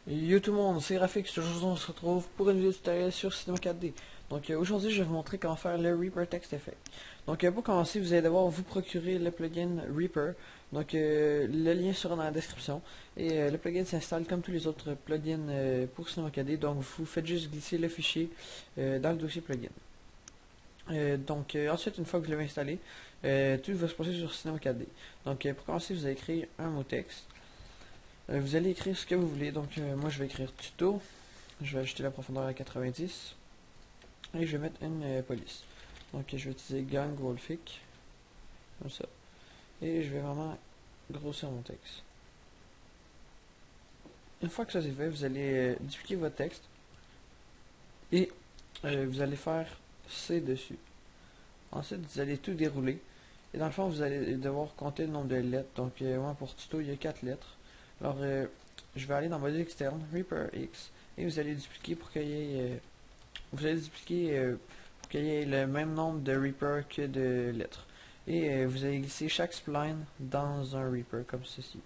Yo tout le monde, c'est Rafik, aujourd'hui on se retrouve pour une vidéo tutoriel sur Cinema 4D. Donc aujourd'hui je vais vous montrer comment faire le Reaper Text Effect. Donc pour commencer vous allez devoir vous procurer le plugin Reaper. Donc le lien sera dans la description. Et le plugin s'installe comme tous les autres plugins pour Cinema 4D. Donc vous faites juste glisser le fichier dans le dossier plugin. Ensuite une fois que vous l'avez installé, tout va se passer sur Cinema 4D. Donc pour commencer vous allez créer un mot texte. Vous allez écrire ce que vous voulez. Donc moi je vais écrire tuto. Je vais ajouter la profondeur à 90. Et je vais mettre une police. Donc je vais utiliser gang Wolfic. Comme ça. Et je vais vraiment grossir mon texte. Une fois que ça c'est fait, vous allez dupliquer votre texte. Et vous allez faire C dessus. Ensuite vous allez tout dérouler. Et dans le fond vous allez devoir compter le nombre de lettres. Donc moi pour tuto il y a 4 lettres. Alors, je vais aller dans module externe, Reaper X, et vous allez dupliquer pour qu'il y ait, le même nombre de Reaper que de lettres. Et vous allez glisser chaque spline dans un Reaper, comme ceci.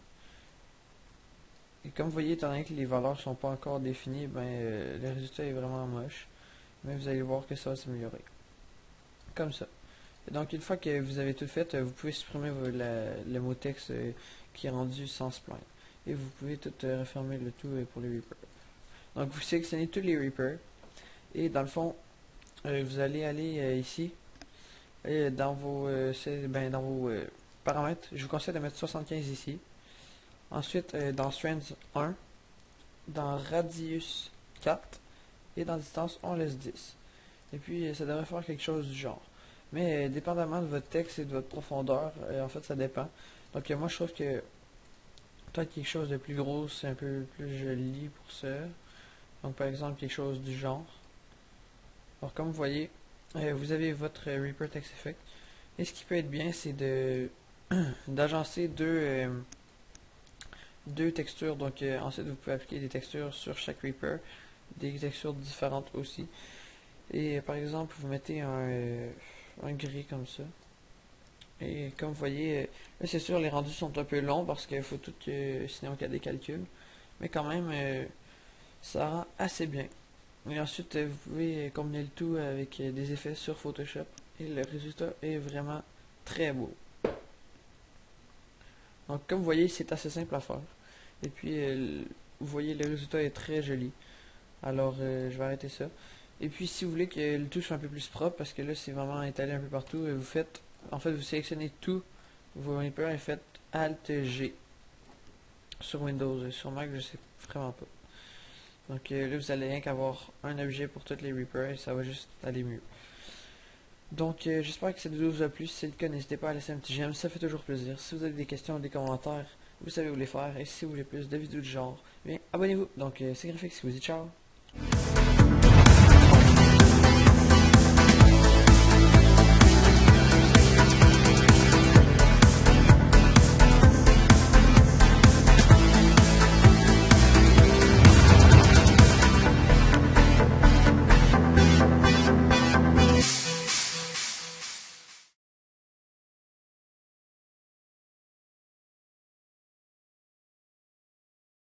Et comme vous voyez, étant donné que les valeurs ne sont pas encore définies, le résultat est vraiment moche. Mais vous allez voir que ça va s'améliorer. Comme ça. Et donc, une fois que vous avez tout fait, vous pouvez supprimer le mot texte qui est rendu sans spline. Et vous pouvez tout refermer le tout pour les Reapers. Donc vous sélectionnez tous les Reapers et dans le fond vous allez aller ici dans vos paramètres. Je vous conseille de mettre 75 ici. Ensuite dans Strands 1, dans Radius 4 et dans Distance on laisse 10. Et puis ça devrait faire quelque chose du genre. Mais dépendamment de votre texte et de votre profondeur, en fait ça dépend. Donc moi je trouve que peut-être quelque chose de plus gros, c'est un peu plus joli pour ça. Donc par exemple quelque chose du genre. Alors comme vous voyez, vous avez votre Reaper Text Effect. Et ce qui peut être bien, c'est de d'agencer deux textures. Donc ensuite vous pouvez appliquer des textures sur chaque Reaper, des textures différentes aussi. Et par exemple vous mettez un gris comme ça. Et comme vous voyez, là c'est sûr les rendus sont un peu longs parce qu'il faut tout sinon qu'il y a des calculs. Mais quand même, ça rend assez bien. Et ensuite, vous pouvez combiner le tout avec des effets sur Photoshop. Et le résultat est vraiment très beau. Donc comme vous voyez, c'est assez simple à faire. Et puis, vous voyez, le résultat est très joli. Alors, je vais arrêter ça. Et puis, si vous voulez que le tout soit un peu plus propre, parce que là, c'est vraiment étalé un peu partout, vous sélectionnez tout vos Reaper et faites Alt G sur Windows. Sur Mac, je sais vraiment pas. Donc là, vous allez rien qu'avoir un objet pour toutes les Reapers et ça va juste aller mieux. Donc j'espère que cette vidéo vous a plu. Si c'est le cas, n'hésitez pas à laisser un petit j'aime, ça fait toujours plaisir. Si vous avez des questions ou des commentaires, vous savez où les faire. Et si vous voulez plus de vidéos du genre, bien abonnez-vous. Donc c'est Graphique, si vous dites ciao.